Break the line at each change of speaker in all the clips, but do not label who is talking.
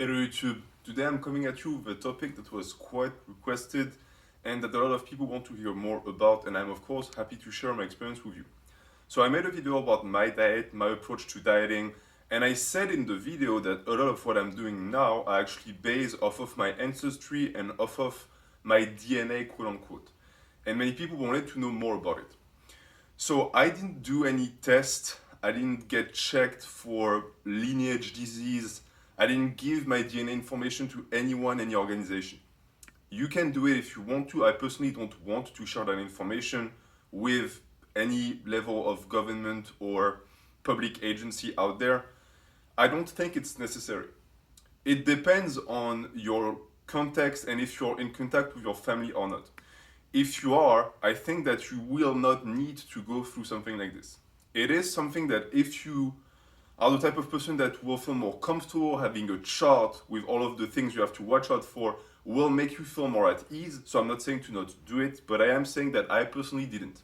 Hello YouTube. Today I'm coming at you with a topic that was quite requested and that a lot of people want to hear more about, and I'm of course happy to share my experience with you. So I made a video about my diet, my approach to dieting, and I said in the video that a lot of what I'm doing now are actually based off of my ancestry and off of my DNA, quote unquote. And many people wanted to know more about it. So I didn't do any tests. I didn't get checked for lineage disease. I didn't give my DNA information to anyone, any organization. You can do it if you want to. I personally don't want to share that information with any level of government or public agency out there. I don't think it's necessary. It depends on your context and if you're in contact with your family or not. If you are, I think that you will not need to go through something like this. It is something that if you are the type of person that will feel more comfortable having a chart with all of the things you have to watch out for, will make you feel more at ease. So I'm not saying to not do it, but I am saying that I personally didn't.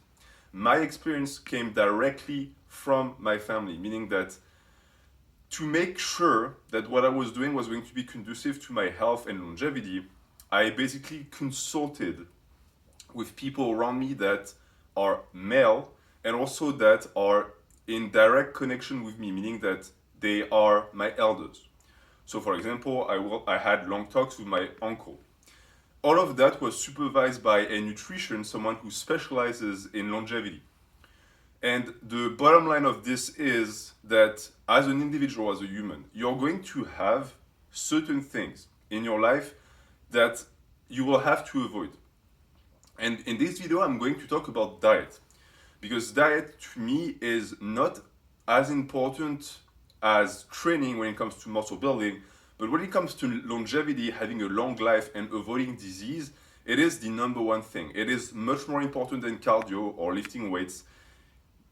My experience came directly from my family, meaning that to make sure that what I was doing was going to be conducive to my health and longevity, I basically consulted with people around me that are male and also that are in direct connection with me, meaning that they are my elders. So, for example, I had long talks with my uncle. All of that was supervised by a nutrition, someone who specializes in longevity. And the bottom line of this is that as an individual, as a human, you're going to have certain things in your life that you will have to avoid. And in this video, I'm going to talk about diet. Because diet to me is not as important as training when it comes to muscle building, but when it comes to longevity, having a long life and avoiding disease, it is the number one thing. It is much more important than cardio or lifting weights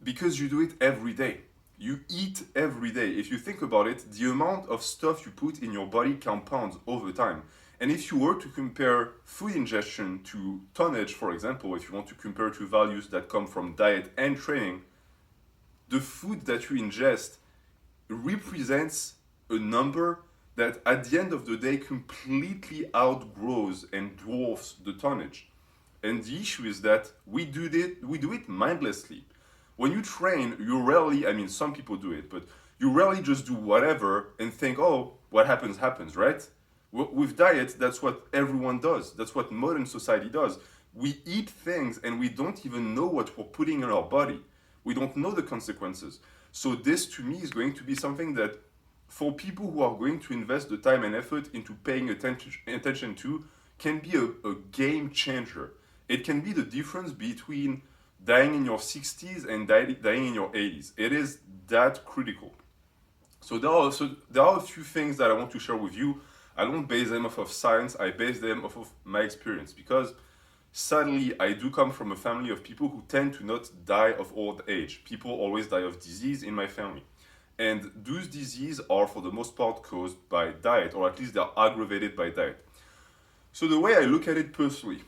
because you do it every day. You eat every day. If you think about it, the amount of stuff you put in your body compounds over time. And if you were to compare food ingestion to tonnage, for example, if you want to compare two values that come from diet and training, the food that you ingest represents a number that at the end of the day completely outgrows and dwarfs the tonnage. And the issue is that we do it mindlessly. When you train, you rarely, I mean, some people do it, but you rarely just do whatever and think, oh, what happens, happens, right? With diet, that's what everyone does. That's what modern society does. We eat things and we don't even know what we're putting in our body. We don't know the consequences. So this to me is going to be something that for people who are going to invest the time and effort into paying attention to can be a game changer. It can be the difference between dying in your 60s and dying in your 80s. It is that critical. So there are a few things that I want to share with you. I don't base them off of science, I base them off of my experience because sadly I do come from a family of people who tend to not die of old age. People always die of disease in my family. And those diseases are for the most part caused by diet, or at least they're aggravated by diet. So the way I look at it personally,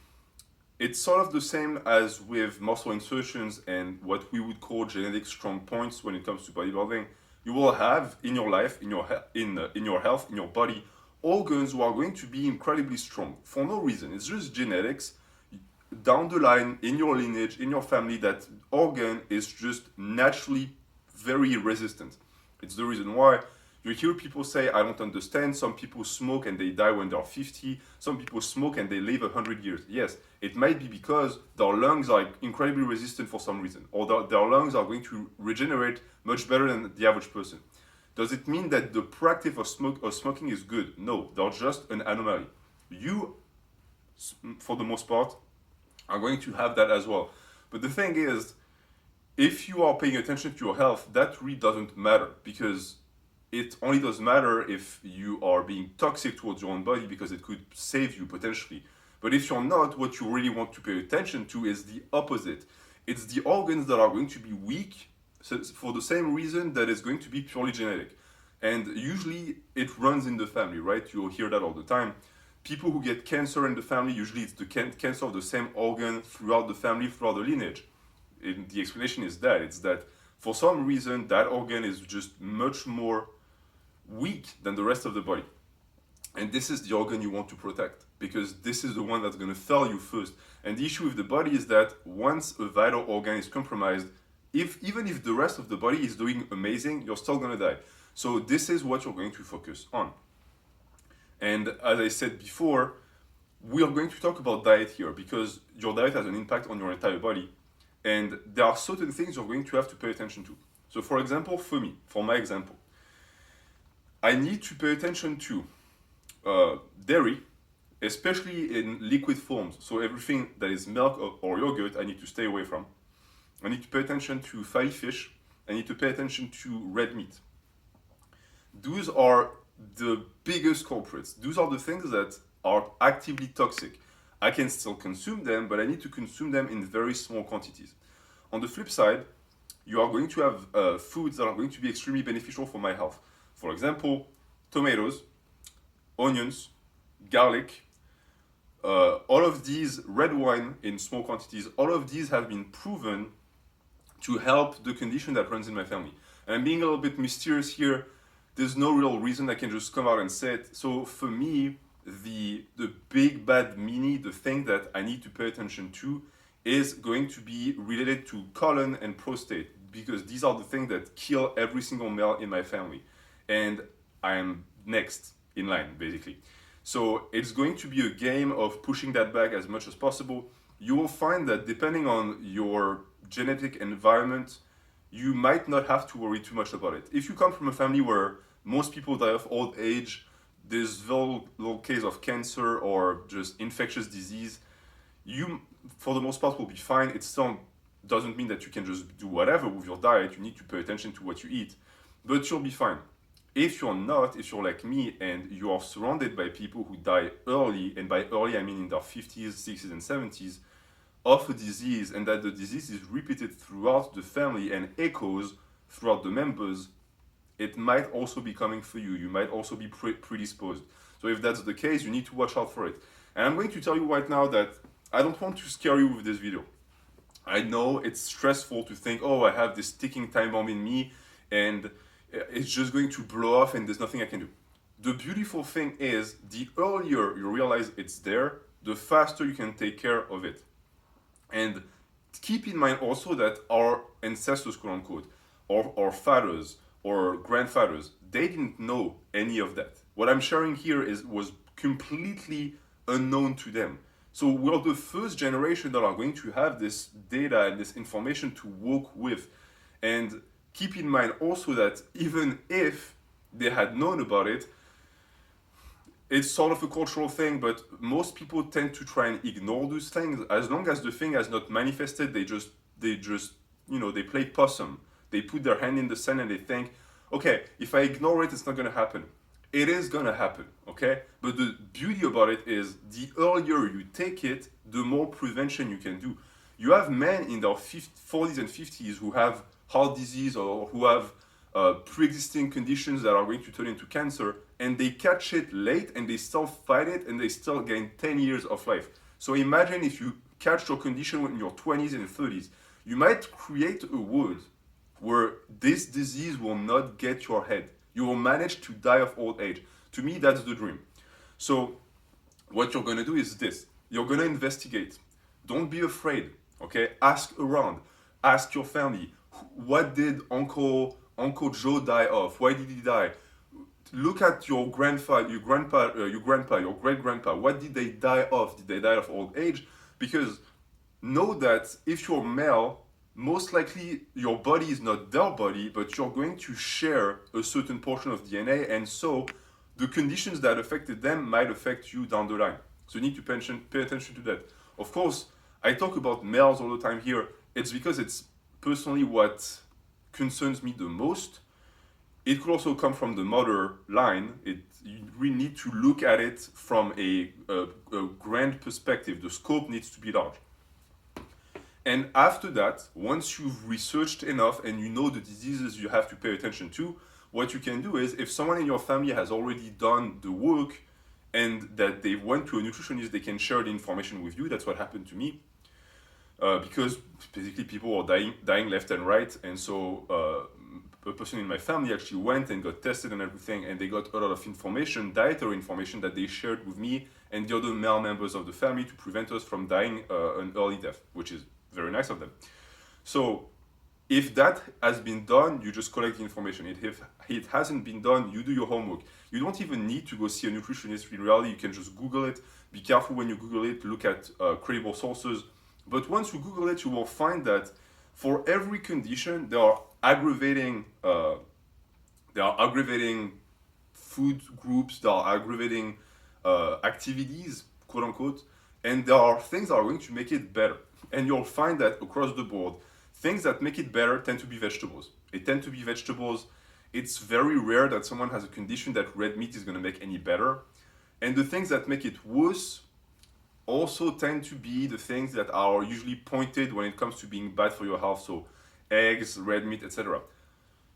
it's sort of the same as with muscle insertions and what we would call genetic strong points when it comes to bodybuilding. You will have in your life, in your health, in your body, organs who are going to be incredibly strong for no reason. It's just genetics. Down the line, in your lineage, in your family, that organ is just naturally very resistant. It's the reason why you hear people say, I don't understand. Some people smoke and they die when they're 50. Some people smoke and they live 100 years. Yes, it might be because their lungs are incredibly resistant for some reason, or their lungs are going to regenerate much better than the average person. Does it mean that the practice of smoking is good? No, they're just an anomaly. You, for the most part, are going to have that as well. But the thing is, if you are paying attention to your health, that really doesn't matter because it only does matter if you are being toxic towards your own body because it could save you potentially. But if you're not, what you really want to pay attention to is the opposite. It's the organs that are going to be weak for the same reason that it's going to be purely genetic. And usually it runs in the family, right? You'll hear that all the time. People who get cancer in the family, usually it's the cancer of the same organ throughout the family, throughout the lineage. And the explanation is that it's that for some reason that organ is just much more weak than the rest of the body. And this is the organ you want to protect because this is the one that's going to fail you first. And the issue with the body is that once a vital organ is compromised, even if the rest of the body is doing amazing, you're still going to die. So this is what you're going to focus on. And as I said before, we are going to talk about diet here because your diet has an impact on your entire body. And there are certain things you're going to have to pay attention to. So for example, for me, for my example, I need to pay attention to dairy, especially in liquid forms. So everything that is milk or yogurt, I need to stay away from. I need to pay attention to fatty fish. I need to pay attention to red meat. Those are the biggest culprits. Those are the things that are actively toxic. I can still consume them, but I need to consume them in very small quantities. On the flip side, you are going to have foods that are going to be extremely beneficial for my health. For example, tomatoes, onions, garlic, all of these, red wine in small quantities, all of these have been proven to help the condition that runs in my family. And I'm being a little bit mysterious here. There's no real reason I can just come out and say it. So for me, the big bad meanie, the thing that I need to pay attention to is going to be related to colon and prostate because these are the things that kill every single male in my family. And I am next in line, basically. So it's going to be a game of pushing that back as much as possible. You will find that depending on your genetic environment, you might not have to worry too much about it. If you come from a family where most people die of old age, there's very little case of cancer or just infectious disease, you, for the most part, will be fine. It still doesn't mean that you can just do whatever with your diet. You need to pay attention to what you eat, but you'll be fine. If you're not, if you're like me and you are surrounded by people who die early, and by early I mean in their 50s, 60s, and 70s, of a disease, and that the disease is repeated throughout the family and echoes throughout the members, it might also be coming for you. You might also be predisposed. So if that's the case, you need to watch out for it. And I'm going to tell you right now that I don't want to scare you with this video. I know it's stressful to think, oh, I have this ticking time bomb in me and it's just going to blow off and there's nothing I can do. The beautiful thing is the earlier you realize it's there, the faster you can take care of it. And keep in mind also that our ancestors, quote unquote, or our fathers or grandfathers, they didn't know any of that. What I'm sharing here was completely unknown to them. So we're the first generation that are going to have this data and this information to work with. And keep in mind also that even if they had known about it, it's sort of a cultural thing, but most people tend to try and ignore those things. As long as the thing has not manifested, they just, they play possum. They put their hand in the sand and they think, okay, if I ignore it, it's not gonna happen. It is gonna happen, okay? But the beauty about it is the earlier you take it, the more prevention you can do. You have men in their 40s and 50s who have heart disease or who have pre-existing conditions that are going to turn into cancer, and they catch it late and they still fight it and they still gain 10 years of life. So imagine if you catch your condition in your 20s and 30s, you might create a world where this disease will not get your head. You will manage to die of old age. To me, that's the dream. So what you're gonna do is this. You're gonna investigate. Don't be afraid, okay? Ask around. Ask your family. What did Uncle Joe die of? Why did he die? Look at your grandpa, your great-grandpa. What did they die of? Did they die of old age? Because know that if you're male, most likely your body is not their body, but you're going to share a certain portion of DNA, and so the conditions that affected them might affect you down the line. So you need to pay attention to that. Of course, I talk about males all the time here. It's because it's personally what concerns me the most. It could also come from the mother line. You really need to look at it from a grand perspective. The scope needs to be large. And after that, once you've researched enough and you know the diseases you have to pay attention to, what you can do is, if someone in your family has already done the work and that they went to a nutritionist, they can share the information with you. That's what happened to me. Because basically people are dying left and right. And so a person in my family actually went and got tested and everything, and they got a lot of information, dietary information, that they shared with me and the other male members of the family to prevent us from dying an early death, which is very nice of them. So if that has been done, you just collect the information. If it hasn't been done, you do your homework. You don't even need to go see a nutritionist in reality. You can just Google it. Be careful when you Google it, look at credible sources. But once you Google it, you will find that for every condition, there are aggravating food groups, there are aggravating activities, quote unquote, and there are things that are going to make it better. And you'll find that across the board, things that make it better tend to be vegetables. It tend to be vegetables. It's very rare that someone has a condition that red meat is going to make any better. And the things that make it worse also tend to be the things that are usually pointed when it comes to being bad for your health. So eggs, red meat, etc.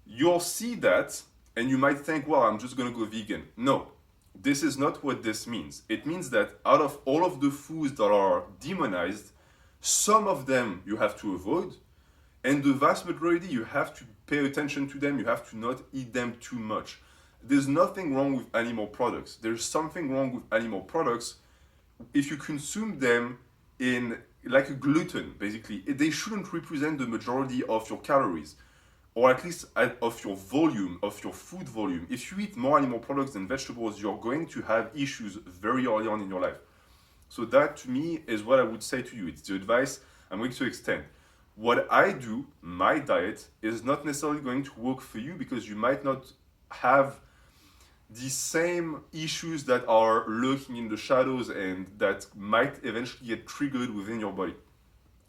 You'll see that and you might think, well, I'm just going to go vegan. No, this is not what this means. It means that out of all of the foods that are demonized, some of them you have to avoid, and the vast majority you have to pay attention to them. You have to not eat them too much. There's nothing wrong with animal products. There's something wrong with animal products if you consume them in like a gluten, basically. They shouldn't represent the majority of your calories, or at least of your volume, of your food volume. If you eat more animal products than vegetables, you're going to have issues very early on in your life. So that to me is what I would say to you. It's the advice I'm going to extend. What I do, my diet, is not necessarily going to work for you because you might not have the same issues that are lurking in the shadows and that might eventually get triggered within your body.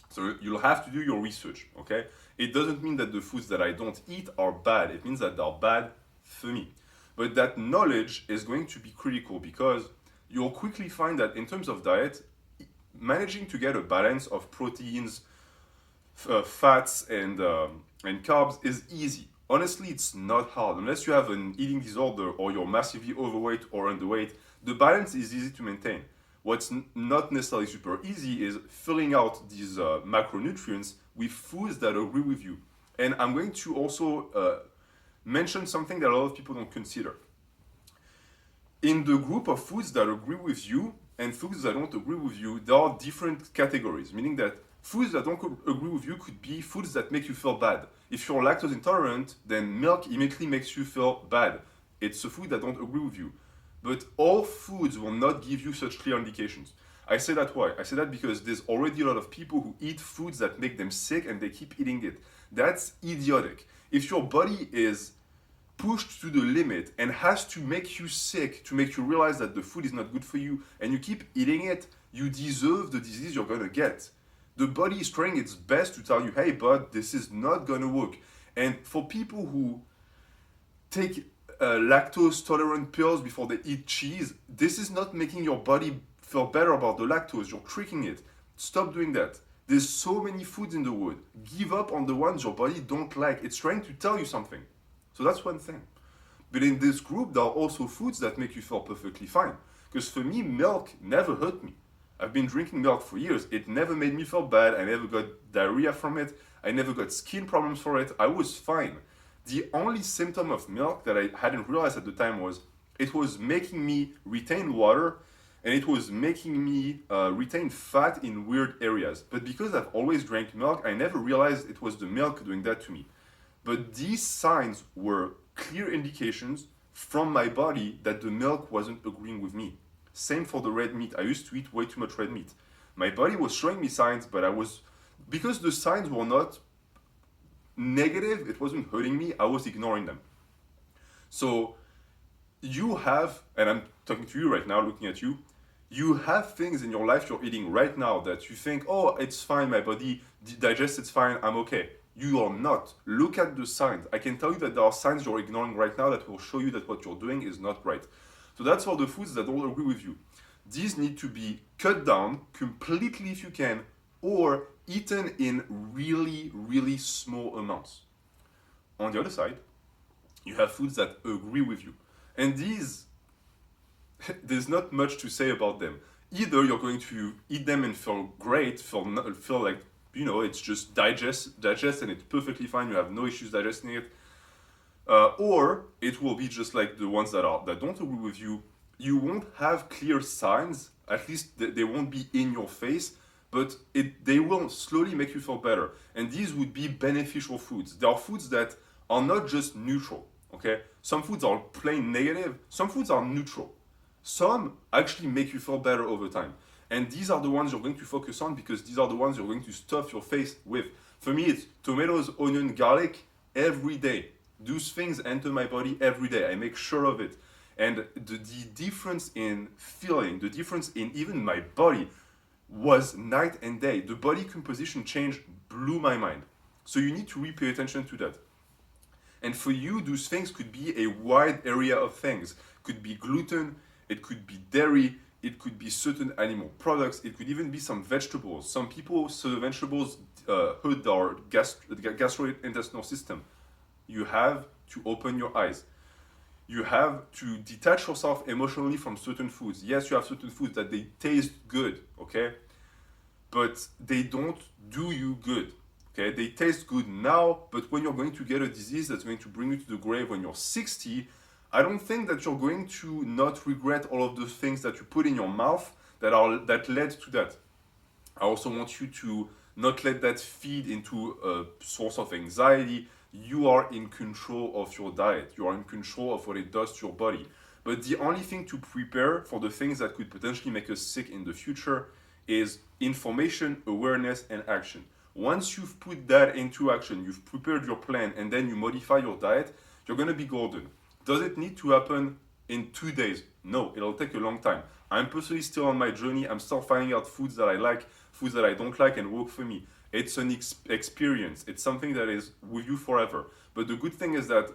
So you'll have to do your research, okay? It doesn't mean that the foods that I don't eat are bad. It means that they're bad for me. But that knowledge is going to be critical because you'll quickly find that in terms of diet, managing to get a balance of proteins, fats, and carbs is easy. Honestly, it's not hard. Unless you have an eating disorder or you're massively overweight or underweight, the balance is easy to maintain. What's not necessarily super easy is filling out these macronutrients with foods that agree with you. And I'm going to also mention something that a lot of people don't consider. In the group of foods that agree with you and foods that don't agree with you, there are different categories, meaning that foods that don't agree with you could be foods that make you feel bad. If you're lactose intolerant, then milk immediately makes you feel bad. It's a food that don't agree with you. But all foods will not give you such clear indications. I say that why? I say that because there's already a lot of people who eat foods that make them sick and they keep eating it. That's idiotic. If your body is pushed to the limit and has to make you sick to make you realize that the food is not good for you and you keep eating it, you deserve the disease you're gonna get. The body is trying its best to tell you, hey, bud, this is not gonna work. And for people who take lactose tolerant pills before they eat cheese, this is not making your body feel better about the lactose. You're tricking it. Stop doing that. There's so many foods in the world. Give up on the ones your body don't like. It's trying to tell you something. So that's one thing. But in this group, there are also foods that make you feel perfectly fine. Because for me, milk never hurt me. I've been drinking milk for years. It never made me feel bad. I never got diarrhea from it. I never got skin problems for it. I was fine. The only symptom of milk that I hadn't realized at the time was it was making me retain water and it was making me retain fat in weird areas. But because I've always drank milk, I never realized it was the milk doing that to me. But these signs were clear indications from my body that the milk wasn't agreeing with me. Same for the red meat. I used to eat way too much red meat. My body was showing me signs, but because the signs were not negative, it wasn't hurting me, I was ignoring them. So you have, and I'm talking to you right now, looking at you, you have things in your life you're eating right now that you think, oh, it's fine, my body digests, it's fine, I'm okay. You are not. Look at the signs. I can tell you that there are signs you're ignoring right now that will show you that what you're doing is not right. So that's for the foods that don't agree with you. These need to be cut down completely if you can, or eaten in really, really small amounts. On the other side, you have foods that agree with you. And these, there's not much to say about them. Either you're going to eat them and feel great, feel like, it's just digest and it's perfectly fine, you have no issues digesting it. Or it will be just like the ones that don't agree with you. You won't have clear signs, at least they won't be in your face, but they will slowly make you feel better. And these would be beneficial foods. There are foods that are not just neutral, okay? Some foods are plain negative, some foods are neutral. Some actually make you feel better over time. And these are the ones you're going to focus on because these are the ones you're going to stuff your face with. For me, it's tomatoes, onion, garlic every day. Those things enter my body every day. I make sure of it. And the difference in feeling, the difference in even my body was night and day. The body composition change blew my mind. So you need to really pay attention to that. And for you, those things could be a wide area of things. It could be gluten, it could be dairy, it could be certain animal products, it could even be some vegetables. Some people, so the vegetables hurt our gastrointestinal system. You have to open your eyes. You have to detach yourself emotionally from certain foods. Yes, you have certain foods that they taste good, okay? But they don't do you good. Okay, they taste good now, but when you're going to get a disease that's going to bring you to the grave when you're 60, I don't think that you're going to not regret all of the things that you put in your mouth that led to that. I also want you to not let that feed into a source of anxiety. You are in control of your diet. You are in control of what it does to your body. But the only thing to prepare for the things that could potentially make us sick in the future is information, awareness, and action. Once you've put that into action, you've prepared your plan, and then you modify your diet, you're going to be golden. Does it need to happen in 2 days? No, it'll take a long time. I'm personally still on my journey. I'm still finding out foods that I like, foods that I don't like, and work for me. It's an experience. It's something that is with you forever. But the good thing is that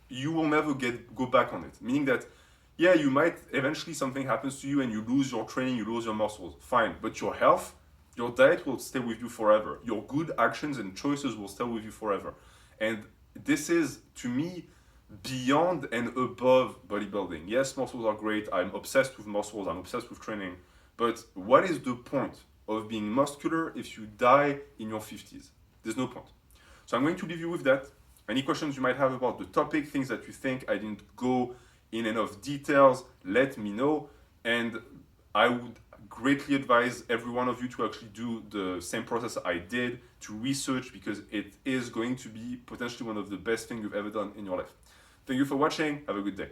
you will never go back on it. Meaning that, yeah, you might eventually something happens to you and you lose your training, you lose your muscles. Fine, but your health, your diet will stay with you forever. Your good actions and choices will stay with you forever. And this is, to me, beyond and above bodybuilding. Yes, muscles are great. I'm obsessed with muscles. I'm obsessed with training. But what is the point of being muscular if you die in your 50s? There's no point. So I'm going to leave you with that. Any questions you might have about the topic, things that you think I didn't go in enough details, let me know. And I would greatly advise every one of you to actually do the same process I did to research, because it is going to be potentially one of the best things you've ever done in your life. Thank you for watching. Have a good day.